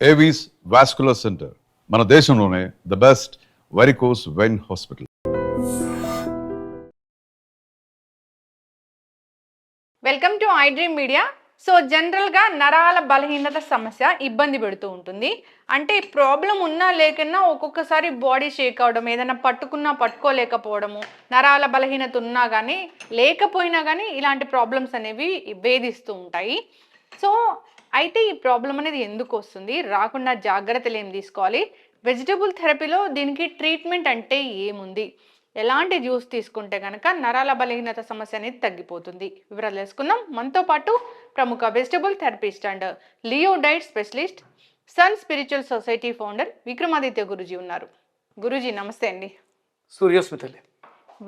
Avis vascular centre మన దేశంలోనే the best varicose vein hospital. Welcome to I dream media. So జనరల్గా నరాల బలహీనత సమస్య ఇబ్బంది పెడుతూ ఉంటుంది. అంటే ప్రాబ్లం ఉన్నా లేకున్నా ఒక్కొక్కసారి బాడీ షేక్ అవడం, ఏదైనా పట్టుకున్నా పట్టుకోలేకపోవడము, నరాల బలహీనత ఉన్నా కానీ లేకపోయినా కానీ ఇలాంటి ప్రాబ్లమ్స్ అనేవి వేధిస్తూ ఉంటాయి. సో అయితే ఈ ప్రాబ్లం అనేది ఎందుకు వస్తుంది, రాకుండా జాగ్రత్తలు ఏం తీసుకోవాలి, వెజిటబుల్ థెరపీలో దీనికి ట్రీట్మెంట్ అంటే ఏముంది, ఎలాంటి జ్యూస్ తీసుకుంటే కనుక నరాల బలహీనత సమస్య అనేది తగ్గిపోతుంది, వివరాలు తెలుసుకుందాం. మనతో పాటు ప్రముఖ vegetable therapist and leo diet specialist, sun spiritual society founder Vikramaditya Guruji ఉన్నారు. గురూజీ నమస్తే అండి. సూర్యోస్మితలే.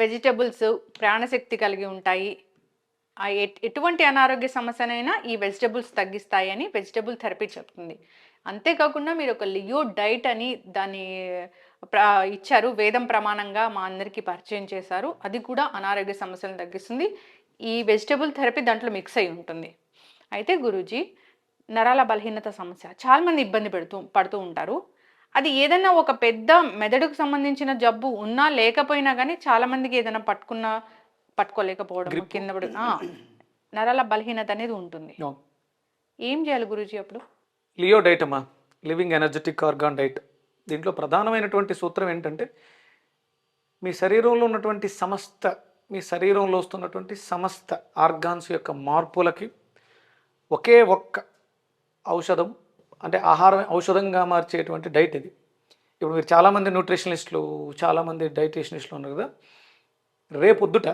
వెజిటబుల్స్ ప్రాణశక్తి కలిగి ఉంటాయి, ఎటువంటి అనారోగ్య సమస్యనైనా ఈ వెజిటబుల్స్ తగ్గిస్తాయి అని వెజిటబుల్ థెరపీ చెప్తుంది. అంతేకాకుండా మీరు ఒక లియో డైట్ అని దాన్ని ఇచ్చారు, వేదం ప్రమాణంగా మా అందరికీ పరిచయం చేశారు. అది కూడా అనారోగ్య సమస్యలను తగ్గిస్తుంది. ఈ వెజిటబుల్ థెరపీ దాంట్లో మిక్స్ అయి ఉంటుంది. అయితే గురూజీ, నరాల బలహీనత సమస్య చాలామంది ఇబ్బంది పడుతూ ఉంటారు. అది ఏదైనా ఒక పెద్ద మెదడుకు సంబంధించిన జబ్బు ఉన్నా లేకపోయినా కానీ చాలామందికి ఏదైనా పట్టుకోలేకపోవడం, కింద పడి నరాల బలహీనత అనేది ఉంటుంది. ఏం చేయాలి గురూజీ అప్పుడు? లియో డైట్ అమ్మా, లివింగ్ ఎనర్జెటిక్ ఆర్గాన్ డైట్. దీంట్లో ప్రధానమైనటువంటి సూత్రం ఏంటంటే, మీ శరీరంలో ఉన్నటువంటి మీ శరీరంలో వస్తున్నటువంటి సమస్త ఆర్గాన్స్ యొక్క మార్పులకి ఒకే ఒక్క ఔషధం, అంటే ఆహారం ఔషధంగా మార్చేటువంటి డైట్ ఇది. ఇప్పుడు మీరు చాలామంది న్యూట్రిషనిస్టులు, చాలామంది డైటీషనిస్టులు ఉన్నారు కదా, రేపొద్దుట,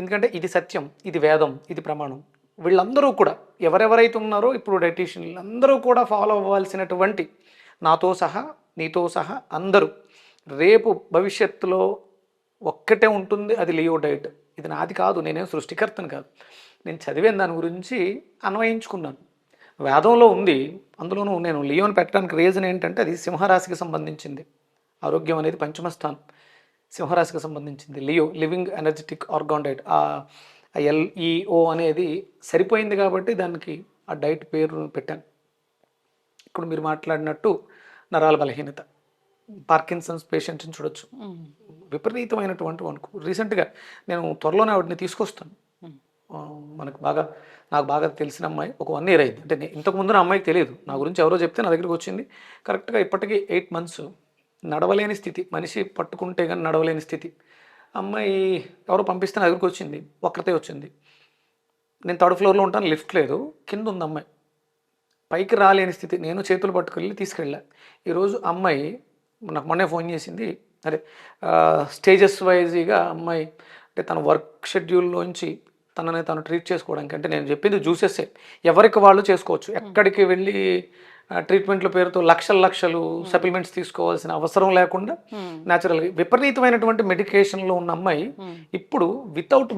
ఎందుకంటే ఇది సత్యం, ఇది వేదం, ఇది ప్రమాణం, వీళ్ళందరూ కూడా ఎవరెవరైతే ఉన్నారో ఇప్పుడు డైటీషియన్లు అందరూ కూడా ఫాలో అవ్వాల్సినటువంటి, నాతో సహా నీతో సహా అందరూ, రేపు భవిష్యత్తులో ఒక్కటే ఉంటుంది, అది లియో డైట్. ఇది నాది కాదు, నేనేం సృష్టికర్తను కాదు, నేను చదివాను, దాని గురించి అన్వయించుకున్నాను. వేదంలో ఉంది. అందులోనూ నేను లియోని పెట్టడానికి రీజన్ ఏంటంటే, అది సింహరాశికి సంబంధించింది. ఆరోగ్యం అనేది పంచమ స్థానం, సింహరాశికి సంబంధించింది. Leo, living energetic organ diet. ఆ LEO అనేది సరిపోయింది కాబట్టి దానికి ఆ డైట్ పేరు పెట్టాను. ఇప్పుడు మీరు మాట్లాడినట్టు నరాల బలహీనత, పార్కిన్సన్స్ పేషెంట్ని చూడొచ్చు, విపరీతమైనటువంటి వణుకు. రీసెంట్గా నేను త్వరలోనే ఆవిడని తీసుకొస్తాను. నాకు బాగా తెలిసిన అమ్మాయి, ఒక 1 year అయింది. అంటే ఇంతకు ముందు నా అమ్మాయికి తెలియదు, నా గురించి ఎవరో చెప్తే నా దగ్గరికి వచ్చింది. కరెక్ట్గా ఇప్పటికీ 8 months నడవలేని స్థితి, మనిషి పట్టుకుంటే కానీ నడవలేని స్థితి. అమ్మాయి ఎవరో పంపిస్తే నా దగ్గరికి వచ్చింది, ఒక్కరితే వచ్చింది. నేను 3rd floorలో ఉంటాను, లిఫ్ట్ లేదు, కింద ఉంది అమ్మాయి, పైకి రాలేని స్థితి. నేను చేతులు పట్టుకెళ్ళి తీసుకెళ్ళా. ఈరోజు అమ్మాయి నాకు మొన్నే ఫోన్ చేసింది. అదే స్టేజెస్ వైజ్గా అమ్మాయి, అంటే తన వర్క్ షెడ్యూల్లోంచి తనని తను ట్రీట్ చేసుకోవడానికి, అంటే నేను చెప్పింది జ్యూసెస్సే, ఎవరికి వాళ్ళు చేసుకోవచ్చు. ఎక్కడికి వెళ్ళి ట్రీట్మెంట్ల పేరుతో లక్షలు సప్లిమెంట్స్ తీసుకోవాల్సిన అవసరం లేకుండా న్యాచురల్గా విపరీతమైనటువంటి మెడికేషన్లో ఉన్న అమ్మాయి ఇప్పుడు వితౌట్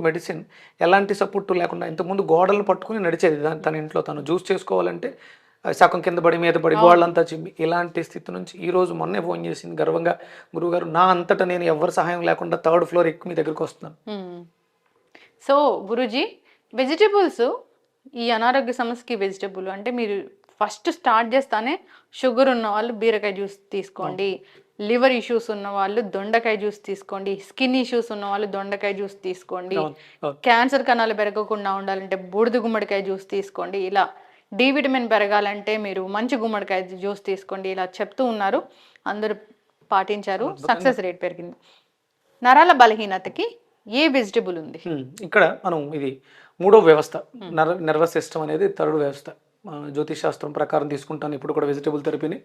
మెడిసిన్ ఎలాంటి సపోర్ట్ లేకుండా, ఇంతకుముందు గోడలు పట్టుకుని నడిచేది. తన ఇంట్లో తను జ్యూస్ చేసుకోవాలంటే సగం కింద పడి మీద పడి గోడలంతా చిమ్మి, ఇలాంటి స్థితి నుంచి ఈరోజు మొన్నే ఫోన్ చేసింది గర్వంగా, గురువుగారు నా అంతటా నేను ఎవరి సహాయం లేకుండా 3rd floor ఎక్కువ మీ దగ్గరికి వస్తున్నాను. సో గురూజీ, వెజిటబుల్స్ ఈ అనారోగ్య సమస్యకి వెజిటబుల్ అంటే, మీరు ఫస్ట్ స్టార్ట్ చేస్తానే షుగర్ ఉన్న వాళ్ళు బీరకాయ జ్యూస్ తీసుకోండి, లివర్ ఇష్యూస్ ఉన్న వాళ్ళు దొండకాయ జ్యూస్ తీసుకోండి, స్కిన్ ఇష్యూస్ ఉన్న వాళ్ళు దొండకాయ జ్యూస్ తీసుకోండి, క్యాన్సర్ కణాలు పెరగకుండా ఉండాలంటే బూడిద గుమ్మడికాయ జ్యూస్ తీసుకోండి, ఇలా డి విటమిన్ పెరగాలంటే మీరు మంచి గుమ్మడికాయ జ్యూస్ తీసుకోండి, ఇలా చెప్తూ ఉన్నారు. అందరూ పాటించారు, సక్సెస్ రేట్ పెరిగింది. నరాల బలహీనతకి ఏ వెజిటబుల్ ఉంది? ఇక్కడ మనం ఇది 3వ వ్యవస్థ, నర్వస్ సిస్టమ్ అనేది 3rd వ్యవస్థ. జ్యోతిష్ శాస్త్రం ప్రకారం తీసుకుంటాను ఇప్పుడు కూడా వెజిటబుల్ థెరపీని.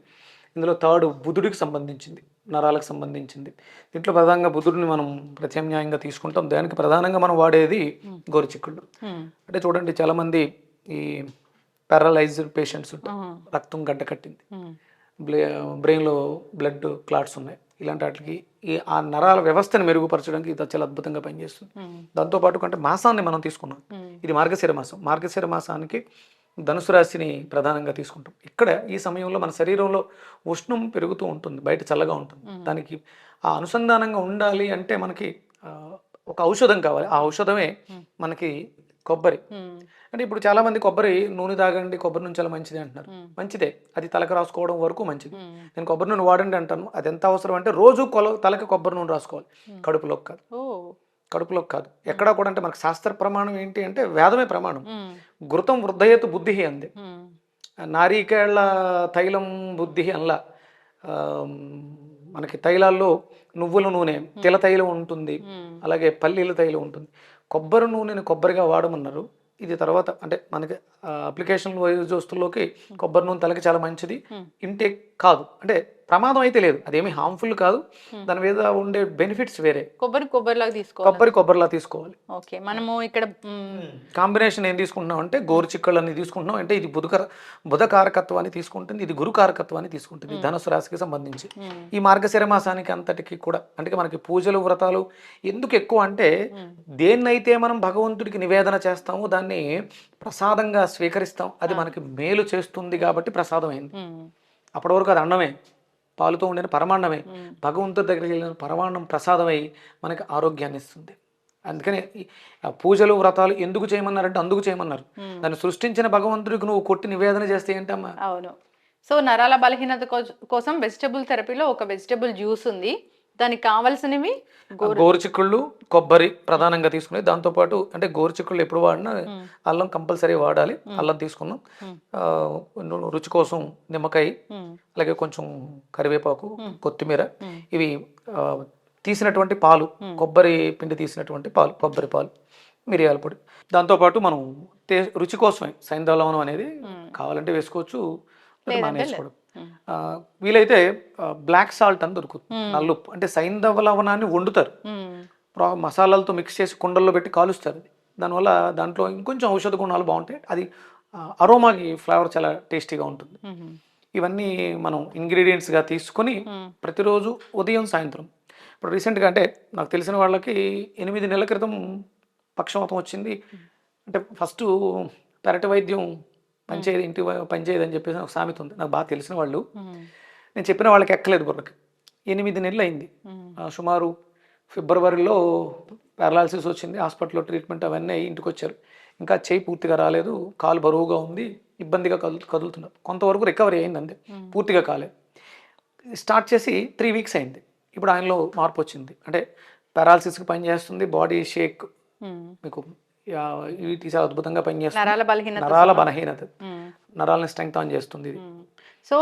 ఇందులో 3rd బుధుడికి సంబంధించింది, నరాలకు సంబంధించింది. దీంట్లో ప్రధానంగా బుధుడిని మనం ప్రత్యామ్నాయంగా తీసుకుంటాం. దానికి ప్రధానంగా మనం వాడేది గోరుచిక్కుళ్ళు. అంటే చూడండి, చాలామంది ఈ పారలైజ్డ్ పేషెంట్స్, రక్తం గడ్డ కట్టింది, బ్రెయిన్లో బ్లడ్ క్లాట్స్ ఉన్నాయి, ఇలాంటి వాటికి ఆ నరాల వ్యవస్థను మెరుగుపరచడానికి ఇది చాలా అద్భుతంగా పనిచేస్తుంది. దాంతోపాటు కంటే మాసాన్ని మనం తీసుకున్నాం, ఇది మార్గశిర మాసం. మార్గశిర మాసానికి ధనుసు రాశిని ప్రధానంగా తీసుకుంటాం. ఇక్కడ ఈ సమయంలో మన శరీరంలో ఉష్ణం పెరుగుతూ ఉంటుంది, బయట చల్లగా ఉంటుంది. దానికి ఆ అనుసంధానంగా ఉండాలి అంటే మనకి ఒక ఔషధం కావాలి. ఆ ఔషధమే మనకి కొబ్బరి ఉమ్, అంటే ఇప్పుడు చాలా మంది కొబ్బరి నూనె తాగండి, కొబ్బరి నూనె చాలా మంచిది అంటున్నారు. మంచిదే, అది తలకు రాసుకోవడం వరకు మంచిది. నేను కొబ్బరి నూనె వాడండి అంటాను. అది ఎంత అవసరం అంటే రోజు తలకి కొబ్బరి నూనె రాసుకోవాలి, కడుపులోకి కాదు. ఓ కడుపులోకి కాదు, ఎక్కడా కూడా. అంటే మనకు శాస్త్ర ప్రమాణం ఏంటి అంటే వేదమే ప్రమాణం. ఉమ్, ఘృతం వృద్ధయేతు బుద్ధి అంది. ఉమ్, నారీకేళ్ల తైలం బుద్ధి అనలా. ఆ, మనకి తైలాల్లో నువ్వుల నూనె తిల తైలం ఉంటుంది, అలాగే పల్లీల తైలం ఉంటుంది. కొబ్బరి నూనెని కొబ్బరిగా వాడమన్నారు. ఇది తర్వాత అంటే మనకి అప్లికేషన్ వస్తువుల్లోకి కొబ్బరి నూనె తలకి చాలా మంచిది. ఇంటేక్ కాదు అంటే ప్రమాదం అయితే లేదు, అదేమి హార్మ్ఫుల్ కాదు. దాని మీద ఉండే బెనిఫిట్స్ వేరే. కొబ్బరిలాగా తీసుకోవాలి. కొబ్బరిలా తీసుకోవాలి. ఓకే, మనము ఇక్కడ కాంబినేషన్ ఏం తీసుకుంటున్నాం అంటే గోరుచిక్కళ్ళని తీసుకుంటున్నాం అంటే ఇది బుధ కారకత్వాన్ని తీసుకుంటుంది, ఇది గురు కారకత్వాన్ని తీసుకుంటుంది ధనుసు రాశికి సంబంధించి. ఈ మార్గశిర మాసానికి అంతటికి కూడా అంటే మనకి పూజలు వ్రతాలు ఎందుకు ఎక్కువ అంటే దేన్నైతే మనం భగవంతుడికి నివేదన చేస్తామో దాన్ని ప్రసాదంగా స్వీకరిస్తాం, అది మనకి మేలు చేస్తుంది కాబట్టి ప్రసాదం అయింది. అప్పటి వరకు అది అన్నమే, పాలుతో ఉండిన పరమాన్నమే. భగవంతుడి దగ్గరికి వెళ్ళిన పరమాన్నం ప్రసాదమై మనకి ఆరోగ్యాన్ని ఇస్తుంది. అందుకని పూజలు వ్రతాలు ఎందుకు చేయమన్నారంటే అందుకు చేయమన్నారు. దాన్ని సృష్టించిన భగవంతుడికి నువ్వు కొట్టి నివేదన చేస్తే ఏంటమ్మా. అవును. సో నరాల బలహీనత కోసం వెజిటబుల్ థెరపీలో ఒక వెజిటబుల్ జ్యూస్ ఉంది, దానికి కావాల్సినవి గోరుచిక్కుళ్ళు, కొబ్బరి ప్రధానంగా తీసుకునేది. దాంతోపాటు అంటే గోరుచిక్కుళ్ళు ఎప్పుడు వాడినా అల్లం కంపల్సరీ వాడాలి. అల్లం తీసుకున్నాం, రుచి కోసం నిమ్మకాయ, అలాగే కొంచెం కరివేపాకు, కొత్తిమీర, ఇవి తీసినటువంటి పాలు, కొబ్బరి పిండి తీసినటువంటి పాలు, కొబ్బరి పాలు, మిరియాల పొడి. దాంతోపాటు మనం రుచి కోసమే సైంధవ లవణం అనేది కావాలంటే వేసుకోవచ్చు, మానేసుకోవడం. వీలైతే బ్లాక్ సాల్ట్ అని దొరుకుతుంది, నల్లుప్పు. అంటే సైంధవ లవణాన్ని వండుతారు, మసాలాలతో మిక్స్ చేసి కుండల్లో పెట్టి కాలుస్తారు. దానివల్ల దాంట్లో ఇంకొంచెం ఔషధ గుణాలు బాగుంటాయి. అది అరోమాకి ఫ్లేవర్ చాలా టేస్టీగా ఉంటుంది. ఇవన్నీ మనం ఇంగ్రీడియంట్స్గా తీసుకొని ప్రతిరోజు ఉదయం సాయంత్రం. ఇప్పుడు రీసెంట్గా అంటే నాకు తెలిసిన వాళ్ళకి 8 నెలల క్రితం పక్షవాతం వచ్చింది. అంటే ఫస్ట్ పెరటి వైద్యం పనిచేయదు, ఇంటి పనిచేయదు అని చెప్పేసి ఒక సామెత ఉంది. నాకు బాగా తెలిసిన వాళ్ళు, నేను చెప్పిన వాళ్ళకి ఎక్కలేదు బుర్రకి. 8 నెలలు అయింది. సుమారు ఫిబ్రవరిలో పారాలసిస్ వచ్చింది, హాస్పిటల్లో ట్రీట్మెంట్ అవన్నీ అయ్యి ఇంటికి వచ్చారు. ఇంకా చేయి పూర్తిగా రాలేదు, కాలు బరువుగా ఉంది, ఇబ్బందిగా కదులుతున్నారు. కొంతవరకు రికవరీ అయింది అంతే, పూర్తిగా కాలేదు. స్టార్ట్ చేసి 3 వీక్స్ అయింది. ఇప్పుడు ఆయనలో మార్పు వచ్చింది. అంటే పారాలసిస్కి పనిచేస్తుంది, బాడీ షేక్, మీకు ఇవి తీసే అద్భుతంగా పనిచేస్తుంది. నరాల బలహీనత, నరాలని స్ట్రెంగ్త్ ఆన్ చేస్తుంది ఇది. సో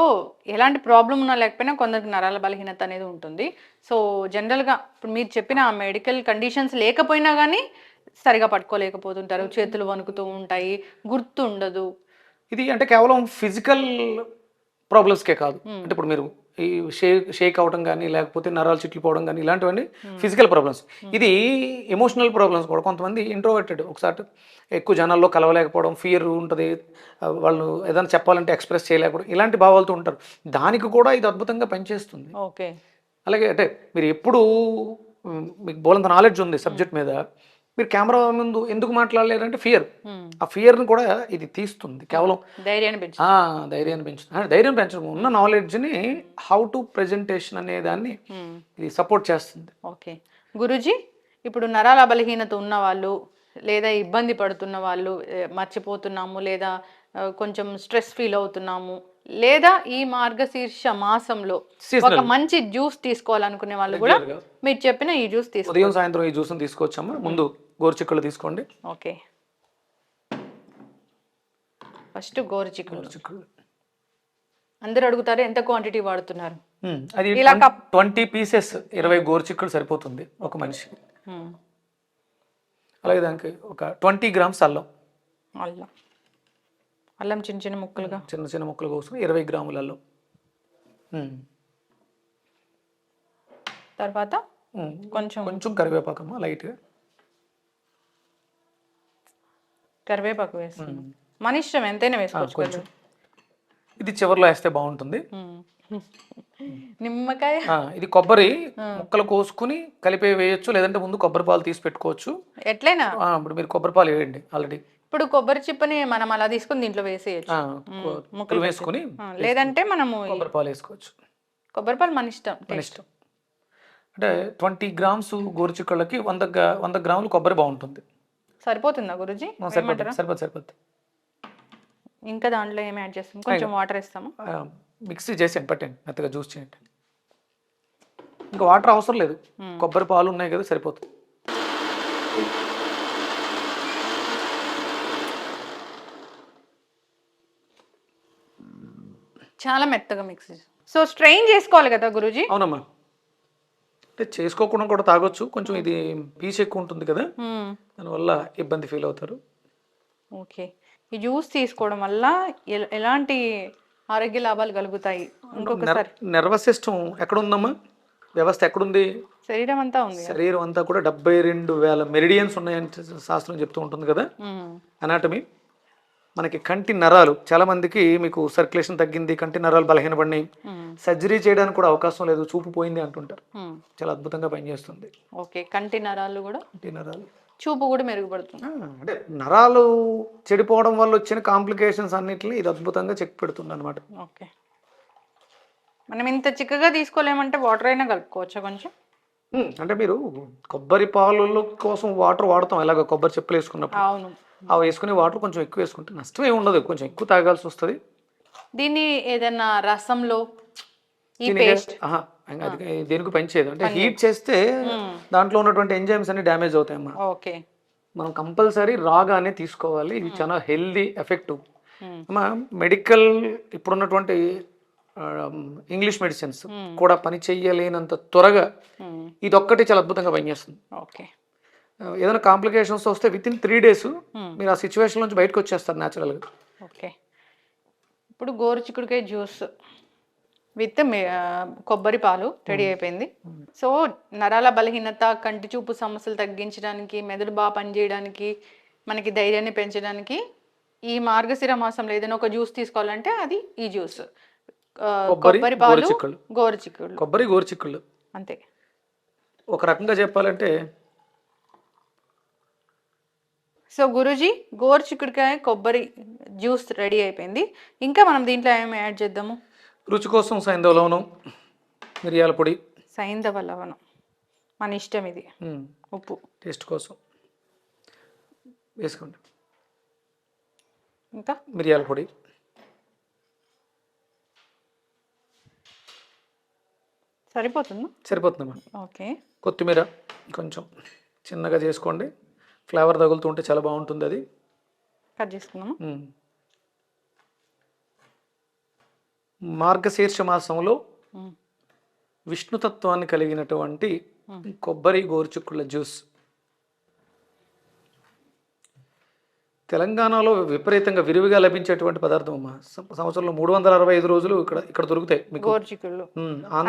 ఎలాంటి ప్రాబ్లం ఉన్నా లేకపోయినా కొందరికి నరాల బలహీనత అనేది ఉంటుంది. సో జనరల్గా ఇప్పుడు మీరు చెప్పిన ఆ మెడికల్ కండిషన్స్ లేకపోయినా కానీ సరిగా పట్టుకోలేకపోతుంటారు, చేతులు వణుకుతూ ఉంటాయి, గుర్తు ఉండదు. ఇది అంటే కేవలం ఫిజికల్ ప్రాబ్లమ్స్కే కాదు. అంటే ఇప్పుడు మీరు ఈ షేక్ అవడం కానీ లేకపోతే నరాలు చిట్లిపోవడం కానీ ఇలాంటివన్నీ ఫిజికల్ ప్రాబ్లమ్స్. ఇది ఎమోషనల్ ప్రాబ్లమ్స్ కూడా. కొంతమంది ఇంట్రోవర్టెడ్, ఒకసారి ఎక్కువ జనాల్లో కలవలేకపోవడం, ఫియర్ ఉంటుంది, వాళ్ళు ఏదైనా చెప్పాలంటే ఎక్స్ప్రెస్ చేయలేకపోవడం, ఇలాంటి భావాలతో ఉంటారు. దానికి కూడా ఇది అద్భుతంగా పనిచేస్తుంది. ఓకే. అలాగే అంటే మీరు ఎప్పుడు మీకు బోలంత నాలెడ్జ్ ఉంది సబ్జెక్ట్ మీద, మీరు కెమెరా ముందు ఎందుకు మాట్లాడలేరంటే ఫియర్. ఆ ఫియర్ని కూడా ఇది తీస్తుంది. కేవలం ధైర్యాన్ని పెంచుతుంది. ధైర్యం పెంచడం, ఉన్న నాలెడ్జ్ని హౌ టు ప్రెజెంటేషన్ అనే దాన్ని ఇది సపోర్ట్ చేస్తుంది. ఓకే గురూజీ, ఇప్పుడు నరాల బలహీనత ఉన్న వాళ్ళు లేదా ఇబ్బంది పడుతున్న వాళ్ళు, మర్చిపోతున్నాము లేదా కొంచెం స్ట్రెస్ ఫీల్ అవుతున్నాము, లేదా ఈ మార్గశీర్ష మాసంలో ఒక మంచి జ్యూస్ తీసుకోవాలనుకునే వాళ్ళు కూడా మీరు చెప్పిన ఈ జ్యూస్ తీసుకో, ఉదయం సాయంత్రం ఈ జ్యూస్ని తీసుకోవచ్చమ్మా. ముందు గోరుచిక్కుళ్ళు తీసుకోండి. ఓకే, ఫస్ట్ గోరుచిక్కుళ్ళు. అందరు అడుగుతారు ఎంత క్వాంటిటీ వాడుతున్నారు. అది 20 పీసెస్, 20 గోరుచిక్కుళ్ళు సరిపోతుంది ఒక మనిషి. అలాగే దానికి ఒక 20 గ్రామ్స్ అల్లం. అల్లం చిన్న చిన్న ముక్కలుగా, చిన్న చిన్న ముక్కలు కోసుకుని 20 గ్రాముల అల్లం. తర్వాత కొంచెం కరివేపాకు అమ్మ, లైట్గా కరివేపాకు వేస్తాం. మన ఇష్టం, ఎంతైనా వేసుకోవచ్చు. ఇది చివరిలో వేస్తే బాగుంటుంది. నిమ్మకాయ, ఇది కొబ్బరి ముక్కలు కోసుకుని కలిపి వేయొచ్చు, లేదంటే ముందు కొబ్బరి పాలు తీసి పెట్టుకోవచ్చు, ఎట్లయినా. ఇప్పుడు మీరు కొబ్బరి పాలు వేయండి ఆల్రెడీ. ఇప్పుడు కొబ్బరి చిప్పని మనం అలా తీసుకుని దీంట్లో వేసేయచ్చు, ముక్కలు వేసుకుని, లేదంటే మనము కొబ్బరి పాలు వేసుకోవచ్చు. కొబ్బరి పాలు మన ఇష్టం. అంటే 20 గ్రామ్స్ గోరుచిక్కుళ్ళకి 100 గ్రాములు కొబ్బరి బాగుంటుంది. సరిపోతుందా గురుజీ? సరిపోతుంది సరిపోతుంది సరిపోతుంది. ఇంకా దాంట్లో ఏమి యాడ్ చేస్తాం? కొంచెం వాటర్ ఇస్తాము. మిక్సీ చేసేయండి, పట్టండి, మెత్తగా జ్యూస్ చేయండి. ఇంకా వాటర్ అవసరం లేదు, కొబ్బరి పాలు ఉన్నాయి కదా సరిపోతుంది. చాలా మెత్తగా మిక్స్. సో స్ట్రెయిన్ చేసుకోవాలి కదా గురూజీ? అవునమ్మా, అంటే చేసుకోకుండా కూడా తాగొచ్చు, కొంచెం ఇది పీస్ ఎక్కువ ఉంటుంది కదా, దానివల్ల ఇబ్బంది ఫీల్ అవుతారు. ఓకే, ఈ జ్యూస్ తీసుకోవడం వల్ల ఎలాంటి ఆరోగ్య లాభాలు కలుగుతాయి? ఇంకొకసారి, నర్వస్ సిస్టమ్ ఎక్కడ ఉందమ్మా, వ్యవస్థ ఎక్కడుంది? శరీరం అంతా ఉంది. శరీరం అంతా కూడా 72,000 మెరిడియన్స్ ఉన్నాయని శాస్త్రం చెప్తూ ఉంటుంది కదా, అనాటమీ. మనకి కంటి నరాలు, చాలా మందికి మీకు సర్క్యులేషన్ తగ్గింది, కంటి నరాలు బలహీనపడినాయి, సర్జరీ చేయడానికి కూడా అవకాశం లేదు, చూపు పోయింది అంటుంటారు. చాలా అద్భుతంగా పనిచేస్తుంది. ఓకే, కంటి నరాలు కూడా, కంటి నరాలు, చూపు కూడా మెరుగుపడుతుంది. అంటే నరాలు చెడిపోవడం వల్ల వచ్చిన కాంప్లికేషన్స్ అన్నిటిని ఇది అద్భుతంగా చెక్ పెడుతుంది అనమాట. ఓకే, మనం ఇంత చిక్కగా తీసుకోలేమంటే వాటర్ అయినా కలుపుకోవచ్చా కొంచెం? అంటే మీరు కొబ్బరి పాలు కోసం వాటర్ వాడతాం, ఎలాగ కొబ్బరి చెప్పులు వేసుకున్నప్పుడు. అవును, అవి వేసుకునే వాటర్ కొంచెం ఎక్కువ వేసుకుంటే నష్టం ఏమి ఉండదు, కొంచెం ఎక్కువ తాగాల్సి వస్తుంది. దీన్ని ఏదైనా రసంలో ఈ పేస్ట్ అది దేనికి పనిచేయదు, అంటే హీట్ చేస్తే దాంట్లో ఉన్నటువంటి ఎంజైమ్స్ అన్ని డ్యామేజ్ అవుతాయమ్మా. ఓకే, మనం కంపల్సరీ రాగానే తీసుకోవాలి, ఇది చాలా హెల్దీ ఎఫెక్టివ్ అమ్మా. మెడికల్ ఇప్పుడున్నటువంటి ఇంగ్లీష్ మెడిసిన్స్ కూడా పని చెయ్యలేనంత త్వరగా ఇదొక్కటి చాలా అద్భుతంగా పనిచేస్తుంది. ఓకే, ఏదైనా కాంప్లికేషన్స్ వస్తే విత్ ఇన్ 3 days మీరు ఆ సిచ్యువేషన్ నుంచి బయటకు వచ్చేస్తారు న్యాచురల్గా. ఓకే, ఇప్పుడు గోరుచిక్కుడుకాయ జ్యూస్ విత్ కొబ్బరి పాలు రెడీ అయిపోయింది. సో నరాల బలహీనత, కంటి చూపు సమస్యలు తగ్గించడానికి, మెదడు బాగా పనిచేయడానికి, మనకి ధైర్యాన్ని పెంచడానికి ఈ మార్గశిర మాసంలో ఏదైనా ఒక జ్యూస్ తీసుకోవాలంటే అది ఈ జ్యూస్. కొబ్బరి పాలు, గోరుచిక్కుడు, కొబ్బరి గోరుచిక్కుళ్ళు అంతే. ఒక రకంగా చెప్పాలంటే, సో గురూజీ గోరుచిక్కుడుకాయ కొబ్బరి జ్యూస్ రెడీ అయిపోయింది. ఇంకా మనం దీంట్లో ఏమి యాడ్ చేద్దాము? రుచి కోసం సైంధవ లవణం, మిరియాల పొడి. సైంధవ లవణం మన ఇష్టం, ఇది ఉప్పు టేస్ట్ కోసం వేసుకోండి. ఇంకా మిరియాల పొడి, సరిపోతుందా? సరిపోతుందమ్మా. ఓకే, కొత్తిమీర కొంచెం చిన్నగా చేసుకోండి, ఫ్లేవర్ తగులుతుంటే చాలా బాగుంటుంది, అది కట్ చేసుకున్నాము. మార్గశీర్ష మాసంలో విష్ణుతత్వాన్ని కలిగినటువంటి కొబ్బరి గోరుచిక్కుళ్ళ జ్యూస్ తెలంగాణలో విపరీతంగా విరివిగా లభించేటువంటి పదార్థం అమ్మా. సంవత్సరంలో 365 రోజులు ఇక్కడ దొరుకుతాయి మీకు గోరుచిక్కుళ్ళు.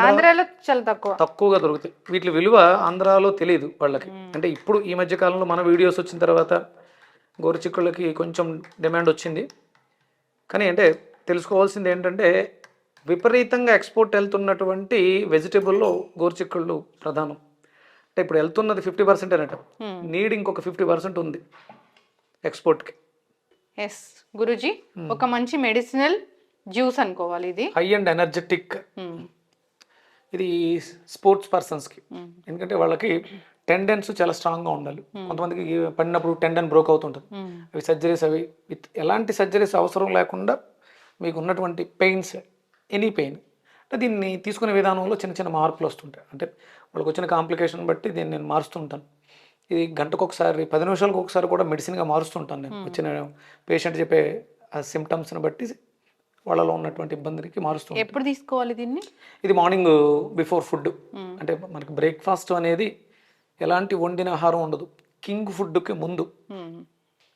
ఆంధ్రాలో చాలా తక్కువగా దొరుకుతాయి. వీటి విలువ ఆంధ్రాలో తెలియదు వాళ్ళకి. అంటే ఇప్పుడు ఈ మధ్య కాలంలో మన వీడియోస్ వచ్చిన తర్వాత గోరుచిక్కుళ్ళకి కొంచెం డిమాండ్ వచ్చింది. కానీ అంటే తెలుసుకోవాల్సింది ఏంటంటే, విపరీతంగా ఎక్స్పోర్ట్ వెళ్తున్నటువంటి వెజిటేబుల్లో గోరుచిక్కుళ్ళు ప్రధానం. అంటే ఇప్పుడు వెళ్తున్నది 50% అనట, నీడ్ ఇంకొక 50% ఉంది ఎక్స్పోర్ట్కి. ఎస్ గురూజీ, ఒక మంచి మెడిసినల్ జ్యూస్ అనుకోవాలి ఇది. High and energetic. ఇది స్పోర్ట్స్ పర్సన్స్కి, ఎందుకంటే వాళ్ళకి టెండెన్స్ చాలా స్ట్రాంగ్గా ఉండాలి. కొంతమందికి పడినప్పుడు టెండెన్ బ్రోక్ అవుతుంటుంది, అవి సర్జరీస్, అవి విత్ ఎలాంటి సర్జరీస్ అవసరం లేకుండా మీకు ఉన్నటువంటి పెయిన్స్, ఎనీ పెయిన్, అంటే దీన్ని తీసుకునే విధానంలో చిన్న చిన్న మార్పులు వస్తుంటాయి. అంటే వాళ్ళకి వచ్చిన కాంప్లికేషన్ బట్టి దీన్ని నేను మారుస్తుంటాను. ఇది గంటకు ఒకసారి, 10 నిమిషాలకు ఒకసారి కూడా మెడిసిన్గా మారుస్తుంటాను నేను. వచ్చిన పేషెంట్ చెప్పే ఆ సిమ్టమ్స్ని బట్టి వాళ్ళలో ఉన్నటువంటి ఇబ్బందికి మారుస్తుంది. ఎప్పుడు తీసుకోవాలి దీన్ని? ఇది మార్నింగ్ బిఫోర్ ఫుడ్. అంటే మనకి బ్రేక్ఫాస్ట్ అనేది ఎలాంటి వండిన ఆహారం ఉండదు, కింగ్ ఫుడ్కి ముందు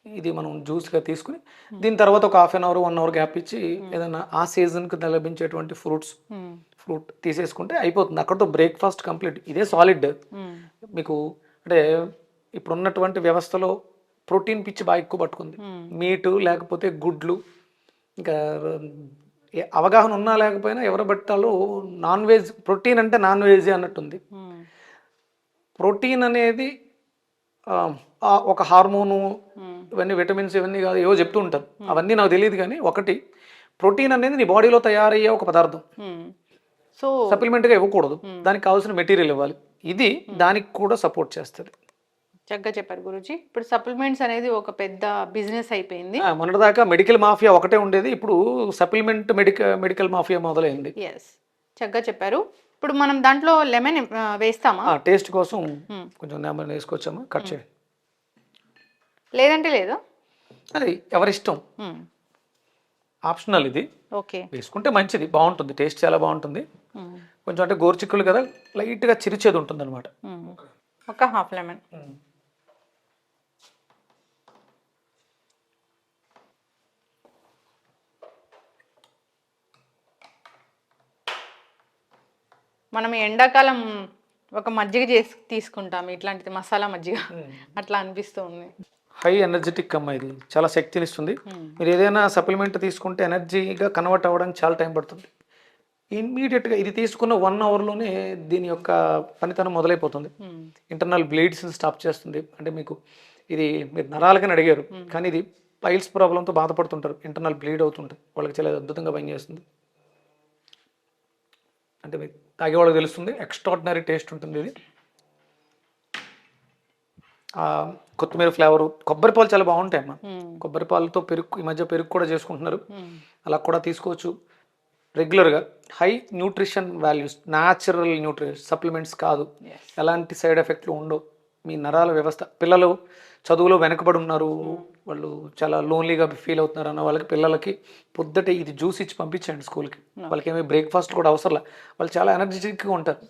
ఇది మనం జ్యూస్గా తీసుకుని, దీని తర్వాత ఒక 1/2 అవర్ 1 అవర్ గ్యాప్ ఇచ్చి ఏదైనా ఆ సీజన్కి లభించేటువంటి ఫ్రూట్ తీసేసుకుంటే అయిపోతుంది. అక్కడతో బ్రేక్ఫాస్ట్ కంప్లీట్. ఇదే సాలిడ్. మీకు అంటే ఇప్పుడు ఉన్నటువంటి వ్యవస్థలో ప్రోటీన్ పిచ్చి బాగా ఎక్కువ పట్టుకుంది. మీటు లేకపోతే గుడ్లు, ఇంకా అవగాహన ఉన్నా లేకపోయినా ఎవరు బట్టాలో నాన్ వెజ్, ప్రోటీన్ అంటే నాన్ వెజ్ అన్నట్టుంది. ప్రోటీన్ అనేది ఒక హార్మోను, ఇవన్నీ విటమిన్స్, ఇవన్నీ కాదు ఏవో చెప్తూ ఉంటారు, అవన్నీ నాకు తెలియదు. కానీ ఒకటి, ప్రోటీన్ అనేది నీ బాడీలో తయారయ్యే ఒక పదార్థం. సో సప్లిమెంట్గా ఇవ్వకూడదు, దానికి కావాల్సిన మెటీరియల్ ఇవ్వాలి. ఇది దానికి కూడా సపోర్ట్ చేస్తుంది. చక్కగా చెప్పారు గురూజీ. ఇప్పుడు సప్లిమెంట్స్ అనేది ఒక పెద్ద బిజినెస్ అయిపోయింది. మొన్నటిదాకా మెడికల్ మాఫియా ఒకటే ఉండేది, ఇప్పుడు సప్లిమెంట్ మెడికల్ మాఫియా మొదలైంది. ఎస్, చక్కగా చెప్పారు. ఇప్పుడు మనం దాంట్లో లెమన్ వేస్తామా? టేస్ట్ కోసం కొంచెం లెమన్ వేసుకోవచ్చామా? కట్ చేయండి. లేదంటే లేదా, అది ఎవరిష్టం, ఆప్షనల్. ఇది ఓకే, వేసుకుంటే మంచిది, బాగుంటుంది, టేస్ట్ చాలా బాగుంటుంది. కొంచెం అంటే గోరుచిక్కులు కదా, లైట్గా చిరిచేది ఉంటుంది అనమాట. ఒక హాఫ్ లెమన్. మనం ఎండాకాలం ఒక మజ్జిగ చేసి తీసుకుంటాం, ఇట్లాంటిది మసాలా మజ్జిగ, అట్లా అనిపిస్తూ ఉంది. హై ఎనర్జెటిక్ అమ్మ, ఇది చాలా శక్తినిస్తుంది. మీరు ఏదైనా సప్లిమెంట్ తీసుకుంటే ఎనర్జీగా కన్వర్ట్ అవ్వడానికి చాలా టైం పడుతుంది. ఇమ్మీడియట్గా ఇది తీసుకున్న 1 అవర్లోనే దీని యొక్క పనితనం మొదలైపోతుంది. ఇంటర్నల్ బ్లీడ్స్ స్టాప్ చేస్తుంది. అంటే మీకు ఇది మీరు నరాలకని అడిగారు, కానీ ఇది పైల్స్ ప్రాబ్లంతో బాధపడుతుంటారు, ఇంటర్నల్ బ్లీడ్ అవుతుంటుంది, వాళ్ళకి చాలా అద్భుతంగా పనిచేస్తుంది. అంటే మీకు తాగే వాళ్ళకి తెలుస్తుంది, ఎక్స్ట్రాడినరీ టేస్ట్ ఉంటుంది ఇది. కొత్తిమీర ఫ్లేవర్, కొబ్బరి పాలు చాలా బాగుంటాయి అమ్మా. కొబ్బరి పాలతో పెరుగు, ఈ మధ్య పెరుగు కూడా చేసుకుంటున్నారు, అలా కూడా తీసుకోవచ్చు రెగ్యులర్గా. High nutrition values, natural supplements కాదు, ఎలాంటి సైడ్ ఎఫెక్ట్లు ఉండవు. మీ నరాల వ్యవస్థ, పిల్లలు చదువులో వెనకబడి ఉన్నారు, వాళ్ళు చాలా లోన్లీగా ఫీల్ అవుతున్నారు అన్న వాళ్ళకి, పిల్లలకి పొద్దుటే ఇది జ్యూస్ ఇచ్చి పంపించండి స్కూల్కి. వాళ్ళకి ఏమీ బ్రేక్ఫాస్ట్ కూడా అవసరం, వాళ్ళు చాలా ఎనర్జెటిక్గా ఉంటారు.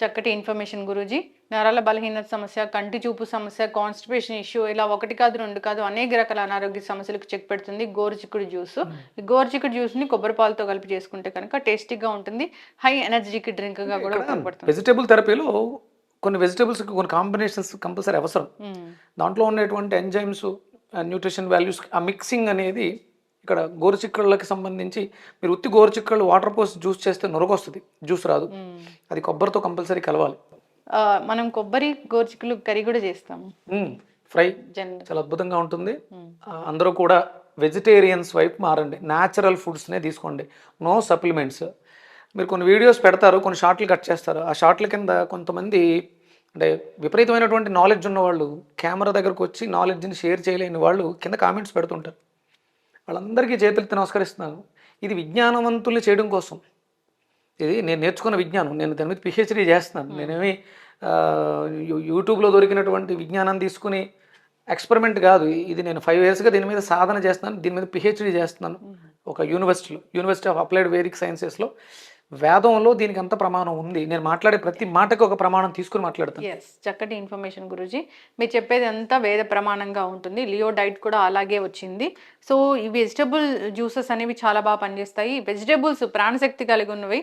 చక్కటి ఇన్ఫర్మేషన్ గురూజీ. నరాల బలహీనత సమస్య, కంటి చూపు సమస్య, కాన్స్టిపేషన్ ఇష్యూ, ఇలా 1 కాదు 2 కాదు అనేక రకాల అనారోగ్య సమస్యలకు చెక్ పెడుతుంది గోరుచిక్కుడు జ్యూస్. ఈ గోరుచిక్కుడు జ్యూస్ని కొబ్బరి పాలతో కలిపి చేసుకుంటే కనుక టేస్టీగా ఉంటుంది, హై ఎనర్జెటిక్ డ్రింక్గా కూడా ఉపయోగపడుతుంది. వెజిటేబుల్ థెరపీలో కొన్ని వెజిటేబుల్స్ కొన్ని కాంబినేషన్స్ కంపల్సరీ అవసరం. దాంట్లో ఉన్నటువంటి ఎంజైమ్స్, న్యూట్రిషన్ వాల్యూస్, ఆ మిక్సింగ్ అనేది ఇక్కడ గోరుచిక్కుళ్ళకి సంబంధించి మీరు ఉత్తి గోరుచిక్కుళ్ళు వాటర్ పోసి జ్యూస్ చేస్తే నొరగొస్తుంది, జ్యూస్ రాదు. అది కొబ్బరితో కంపల్సరీ కలవాలి. మనం కొబ్బరి గోరుచిక్కులు కర్రీ కూడా చేస్తాము, ఫ్రై చాలా అద్భుతంగా ఉంటుంది. అందరూ కూడా వెజిటేరియన్స్ వైపు మారండి, న్యాచురల్ ఫుడ్స్నే తీసుకోండి, నో సప్లిమెంట్స్. మీరు కొన్ని వీడియోస్ పెడతారు, కొన్ని షార్ట్లు కట్ చేస్తారు, ఆ షార్ట్ల కింద కొంతమంది అంటే విపరీతమైనటువంటి నాలెడ్జ్ ఉన్నవాళ్ళు కెమెరా దగ్గరకు వచ్చి నాలెడ్జ్ని షేర్ చేయలేని వాళ్ళు కింద కామెంట్స్ పెడుతుంటారు. వాళ్ళందరికీ చేతులెత్తి నమస్కరిస్తున్నాను. ఇది విజ్ఞానవంతుల్ని చేయడం కోసం, ఇది నేను నేర్చుకున్న విజ్ఞానం, నేను దాని మీద పిహెచ్డీ చేస్తున్నాను. నేనేమి యూట్యూబ్లో దొరికినటువంటి విజ్ఞానం తీసుకుని ఎక్స్పెరిమెంట్ కాదు ఇది. నేను 5 yearsగా దీని మీద సాధన చేస్తున్నాను, దీని మీద పిహెచ్డీ చేస్తున్నాను ఒక యూనివర్సిటీ ఆఫ్ అప్లైడ్ వేదిక్ సైన్సెస్లో. వేదంలో దీనికి అంత ప్రమాణం ఉంది. నేను మాట్లాడే ప్రతి మాటకి ఒక ప్రమాణం తీసుకుని మాట్లాడతాను. ఎస్, చక్కటి ఇన్ఫర్మేషన్ గురూజీ. మీరు చెప్పేది అంతా వేద ప్రమాణంగా ఉంటుంది. లియో డైట్ కూడా అలాగే వచ్చింది. సో ఈ వెజిటబుల్ జ్యూసెస్ అనేవి చాలా బాగా పనిచేస్తాయి. వెజిటబుల్స్ ప్రాణశక్తి కలిగి ఉన్నవి.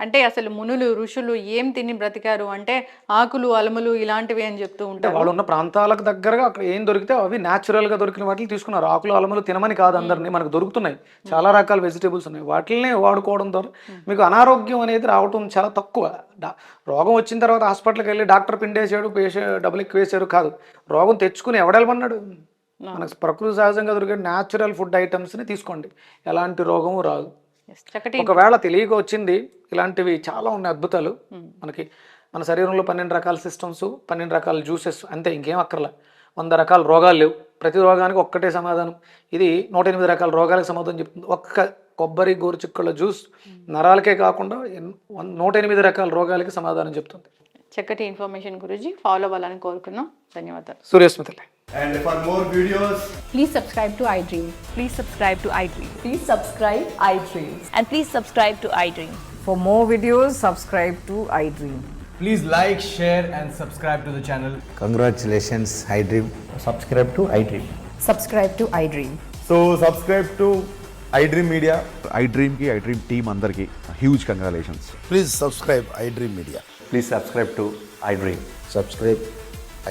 అంటే అసలు మునులు ఋషులు ఏం తిని బ్రతికారు అంటే ఆకులు అలములు ఇలాంటివి అని చెప్తూ ఉంటారు. వాళ్ళు ఉన్న ప్రాంతాలకు దగ్గరగా అక్కడ ఏం దొరికితే అవి న్యాచురల్గా దొరికిన వాటిని తీసుకున్నారు. ఆకులు అలములు తినమని కాదు, అందరినీ మనకు దొరుకుతున్నాయి, చాలా రకాల వెజిటేబుల్స్ ఉన్నాయి, వాటిని వాడుకోవడం ద్వారా మీకు అనారోగ్యం అనేది రావటం చాలా తక్కువ. రోగం వచ్చిన తర్వాత హాస్పిటల్కి వెళ్ళి డాక్టర్ పిండేసాడు, డబ్బులు ఎక్కువ వేసాడు కాదు, రోగం తెచ్చుకుని ఎవడెళ్ళమన్నాడు. మనకు ప్రకృతి సహజంగా దొరికే న్యాచురల్ ఫుడ్ ఐటమ్స్ని తీసుకోండి, ఎలాంటి రోగము రాదు. ఒకవేళ తెలియక వచ్చింది, ఇలాంటివి చాలా ఉన్నాయి అద్భుతాలు మనకి. మన శరీరంలో 12 రకాల సిస్టమ్స్, 12 రకాల జ్యూసెస్, అంతే, ఇంకేం అక్కర్లా. 100 రకాల రోగాలు లేవు, ప్రతి రోగానికి ఒక్కటే సమాధానం. ఇది 108 రకాల రోగాలకు సమాధానం చెప్తుంది. ఒక్క కొబ్బరి గోరుచిక్కుళ్ళ జ్యూస్ నరాలకే కాకుండా 108 రకాల రోగాలకి సమాధానం చెప్తుంది. చక్కటి ఇన్ఫర్మేషన్ గురూజీ, ఫాలో అవ్వాలని కోరుకున్నాం. ధన్యవాదాలు. సూర్యస్మితలే. And for more videos, Please subscribe to iDream. Please subscribe to iDream. Please subscribe iDream. And please subscribe to iDream. For more videos, subscribe to iDream. please like, share and subscribe to the channel. Congratulations, iDream. Subscribe to iDream. Subscribe to iDream. So subscribe to iDream Media. iDream team అందరికి huge congratulations. Please subscribe iDream Media. Please subscribe to iDream. Subscribe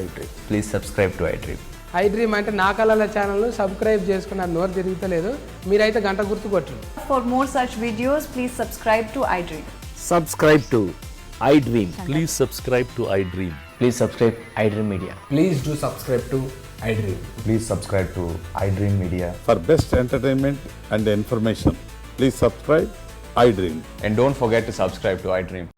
iDream. Please subscribe to iDream. iDream అంటే నా కళల channel subscribe చేసుకున్న నోరు తిరుగుతలేదు, మీరైతే గంట గుర్తు కొట్టండి. For more such videos, please subscribe to iDream. Subscribe to iDream. Please subscribe to iDream. Please subscribe iDream Media. Please do subscribe to iDream. Please subscribe to iDream Media. For best entertainment and information, please subscribe iDream. And don't forget to subscribe to iDream.